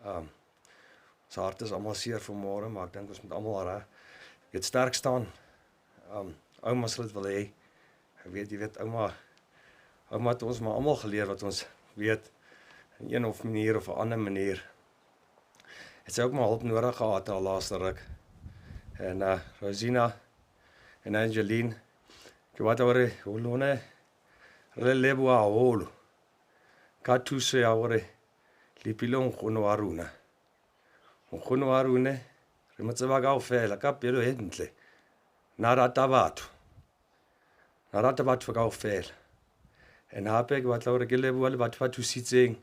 Ons hart is almal seer vanmôre, maar ek dink ons moet almal weet sterk staan. Ouma sal dit wil hê. Jy weet, ouma het ons maar almal geleer wat ons weet, in een of manier of 'n ander manier. Het sy ook maar hulp nodig gehad in haar laaste ruk. En Rosina en Angeline, ke batla hore ho lona re leboha haholo ka thuso ya hore le pile nkgono wa rona. Nkgono wa rona re mo tseba kaofela ka pelo e ntle. Na rata batho kaofela. And hape ke batla hore ke leboha le batho ba thusitseng,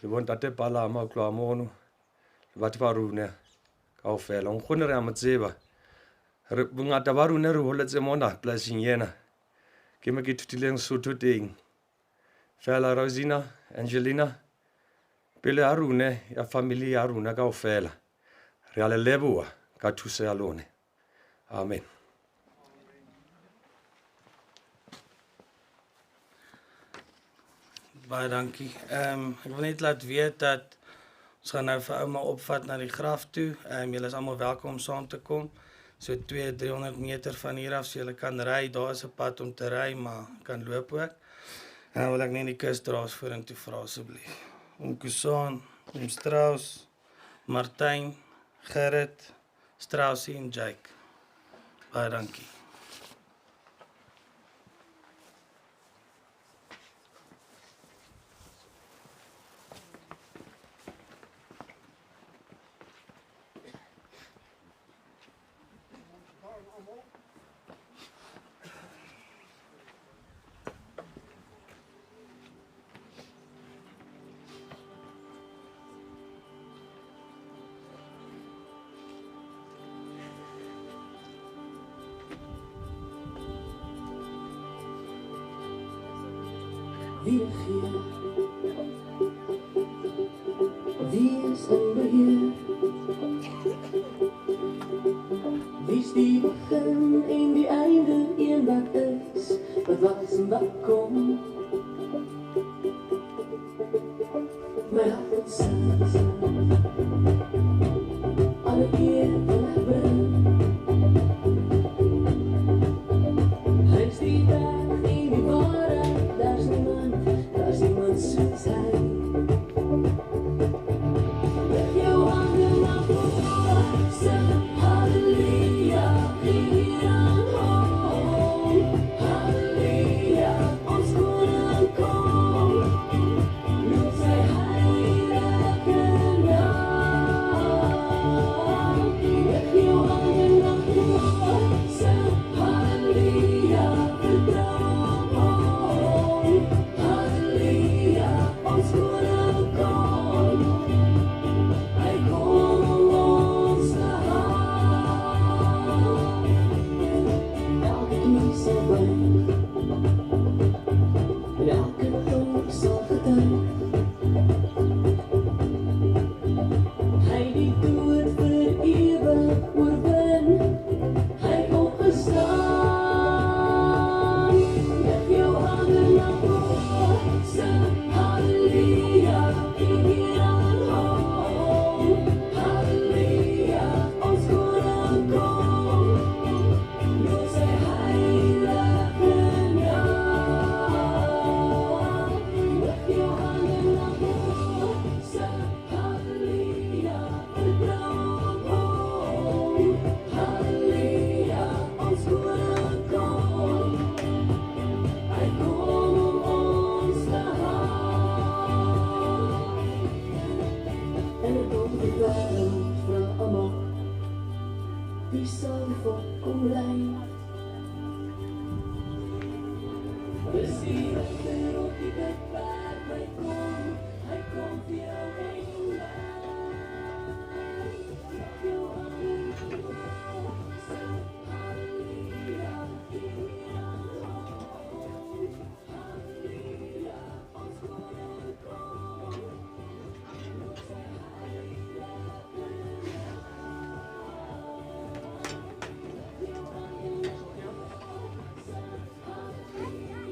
le bontate Palama ho tloha mono, le batho ba rona kaofela. Nkgono re a mo tseba. Bongata ba rona re holetse mona polasing ena. Ke mo ke ithutileng Sotho teng. Fela Rosina, Angelina, pele ya rona ya family ya rona kaofela, re a le leboha ka thuso ya lona. Amen. Baie dankie. Ek wil net laat weet dat ons gaan nou vir ouma opvat na die graf toe. Julle is almal welkom om saam te kom. So 200-300 meter van hier af, so julle kan ry. Daar is 'n pad om te ry, maar kan loop ook. En wil ek net die kusdraers vorentoe vra asseblief. Oom Kusaan, oom Strauss, Martyn, Gerrit, Straussie en Jake. Baie dankie. Wie regeer? Wie is in beheer? Wie is die begin en die einde? Een wat is, wat was en wat kom? My hart en sans, alle eer wil ek bring. Hy is die dag en die waarheid, daar is niemand soos hy. Leg jou hande na voor, sing halleluja, gee aan hom. Halleluja, ons koning kom, loop sy heilige naam. Leg jou hande na voor, sing halleluja, vertrouw hom. Halleluja, ons koning kom, hy kom ons te haal. Elke knie sal buig, en elke tong sal getuig. Hy die dood vir ewig oorwin, hy opgestaan. Leg jou hande na voor, sing halleluja, gee aan hom. Halleluja, ons koning kom, loop sy heilige naam. Leg jou hande na voor, sing halleluja, vertrouw hom. Halleluja, ons koning kom, hy kom om ons te haal. En ek kom die wêreld vra almal, wie sal die volk kom lei? Dis die regter op die wegwerk, hy kom vir jou heen lei. Leg jou hande na voor, sing halleluja, gee aan hom. Halleluja, ons koning kom, loop sy heilige naam. Leg jou hande na voor, sing halleluja,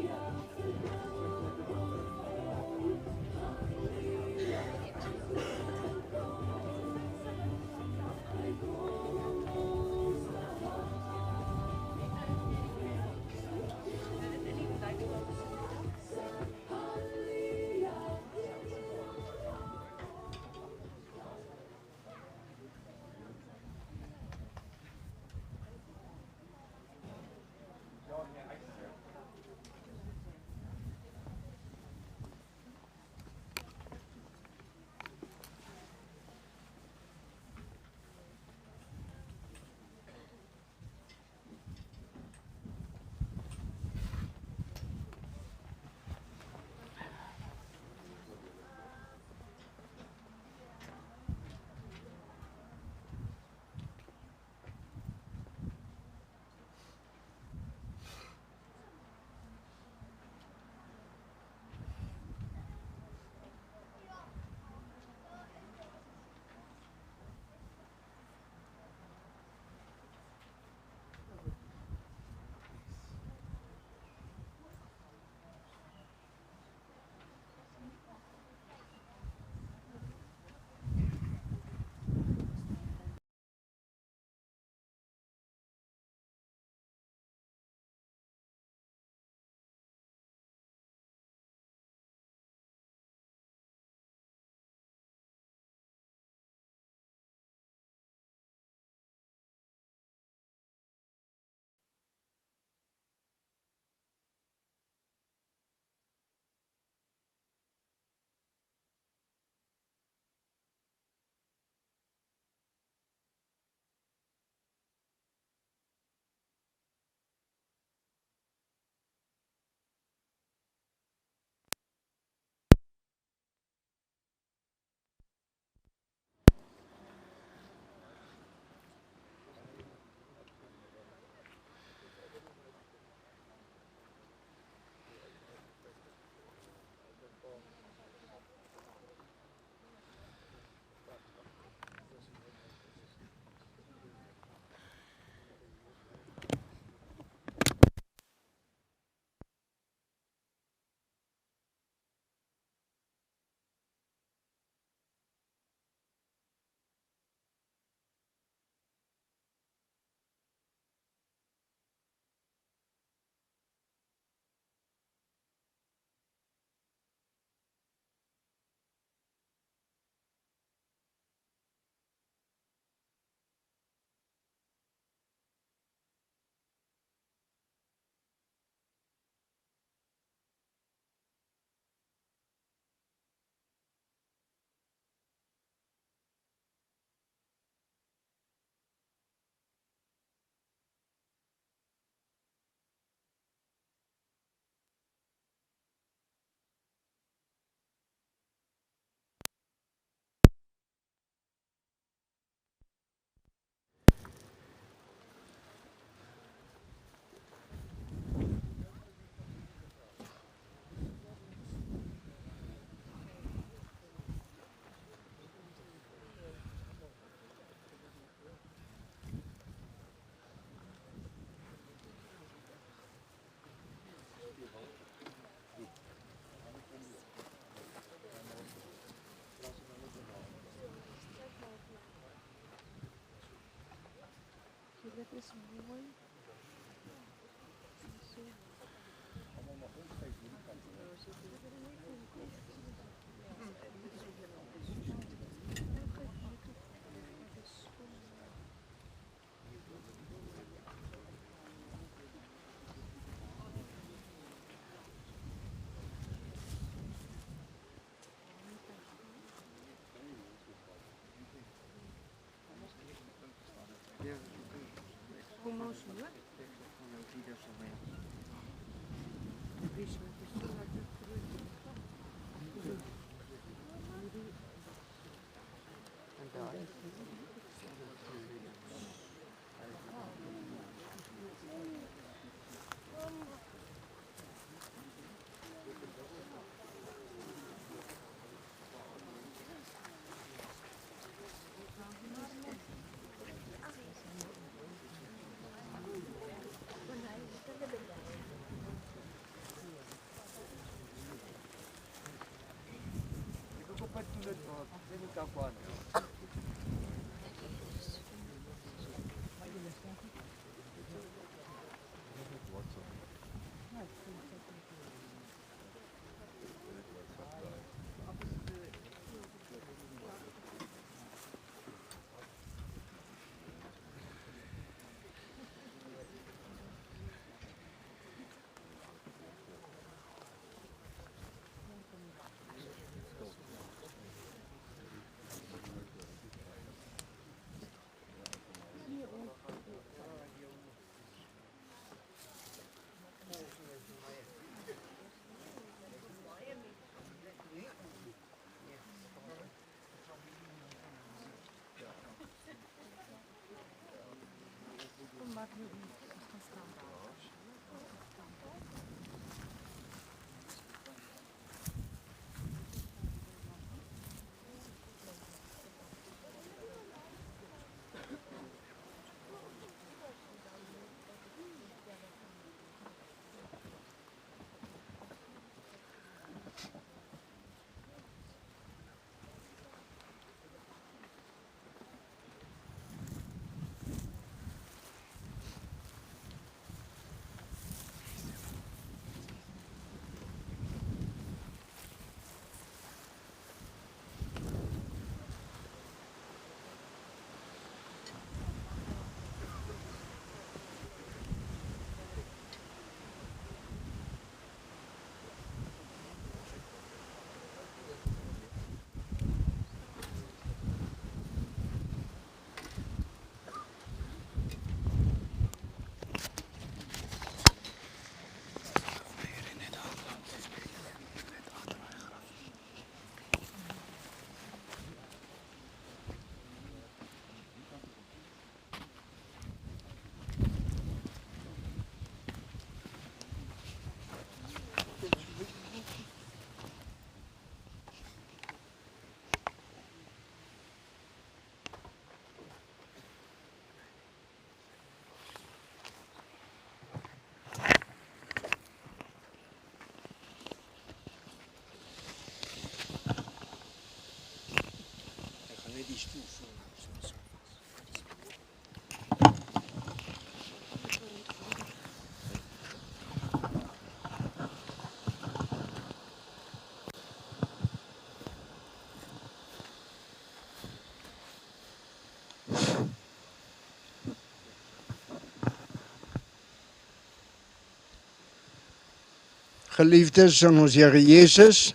Geliefdes in ons Here Jesus,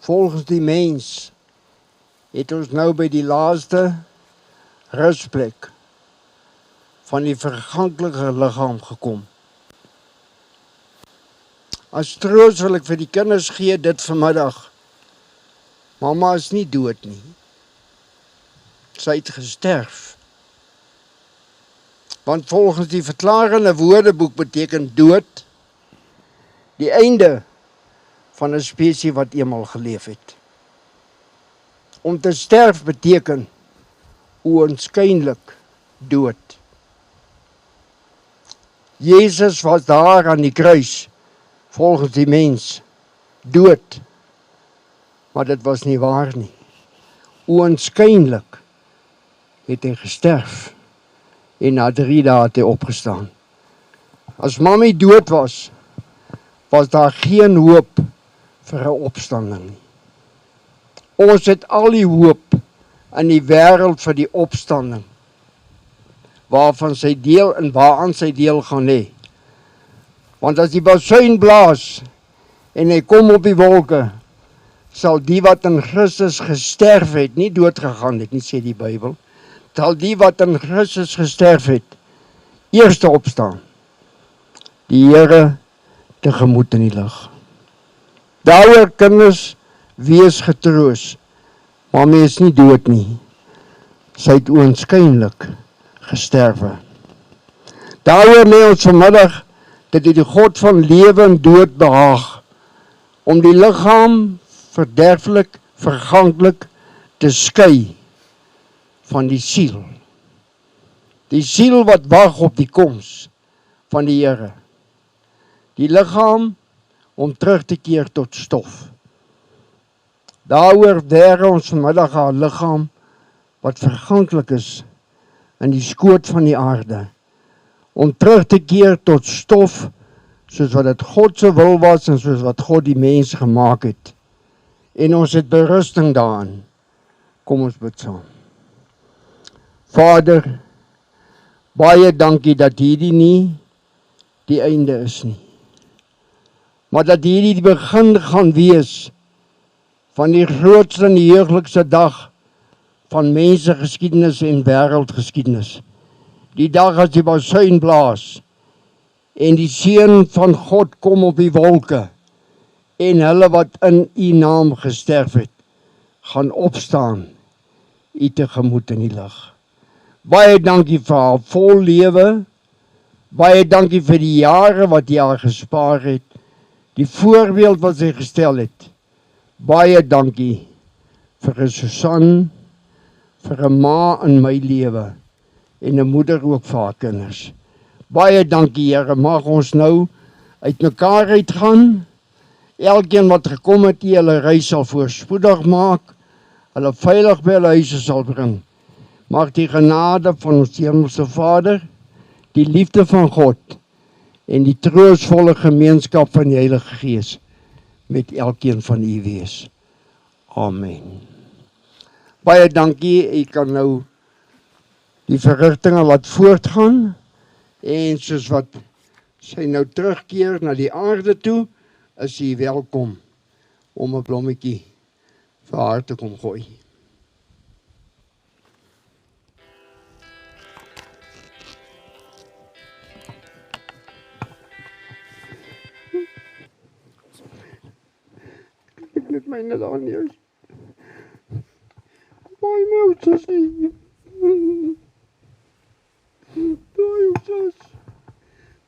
volgens die mens het ons nou by die laaste rusplek van die verganklike liggaam gekom. As troos wil ek vir die kinders gee dit vanmiddag. Mama is nie dood nie. Sy het gesterf. Want volgens die verklarende woordeboek beteken dood die einde van 'n spesie wat eenmal geleef het. Om te sterf beteken oënskynlik dood. Jezus was daar aan die kruis, volgens die mens, dood. Maar dit was nie waar nie. Oënskynlik het hy gesterf en na 3 dae het hy opgestaan. As Mamy dood was daar geen hoop vir 'n opstanding nie. Ons het al die hoop in die wêreld vir die opstanding, waarvan sy deel en waaraan sy deel gaan hê. Want as die basuin blaas en hy kom op die wolke, sal die wat in Christus gesterf het, nie doodgegaan het nie, sê die Bybel, sal die wat in Christus gesterf het, eerste opstaan. Die Here tegemoet in die lig. Daaroor kinders, wees getroos, maar my is nie dood nie. Sy het oënskynlik gesterwe. Daaroor lê ons vanmiddag dat die God van lewe en dood behaag, om die liggaam verderflik, verganklik te skei van die siel. Die siel wat wag op die koms van die Here. Die liggaam om terug te keer tot stof. Daaroor dere ons vanmiddag haar liggaam wat verganklik is in die skoot van die aarde, om terug te keer tot stof, soos wat dit God se wil was en soos wat God die mens gemaak het. En ons het berusting daarin. Kom ons bid saam. Vader, baie dankie dat hierdie nie die einde is nie, maar dat hierdie die begin gaan wees van die grootste en die heuglikste dag van mensgeskiedenis en wêreldgeskiedenis. Die dag as die basuin blaas en die seun van God kom op die wolke en hulle wat in u naam gesterf het, gaan opstaan u tegemoet in die lig. Baie dankie vir haar vol lewe, baie dankie vir die jare wat jy haar gespaar het, die voorbeeld wat sy gestel het. Baie dankie vir 'n Susan, vir 'n ma in my lewe en 'n moeder ook vir haar kinders. Baie dankie Here, mag ons nou uit mekaar uitgaan. Elkeen wat gekom het, hulle reis sal voorspoedig maak, hulle veilig by hulle huise sal bring. Mag die genade van ons Hemelse Vader, die liefde van God en die troostvolle gemeenskap van die Heilige Gees met elkeen van u wees. Amen. Baie dankie, ek kan nou die verrigtinge laat voortgaan en soos wat sy nou terugkeer na die aarde toe, is sy welkom om 'n blommetjie vir haar te kom gooi. Ek net myne daar neer. Mooi nou, sussie. Mooi sus.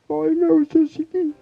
Mooi nou, sussie.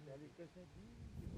Delicacy.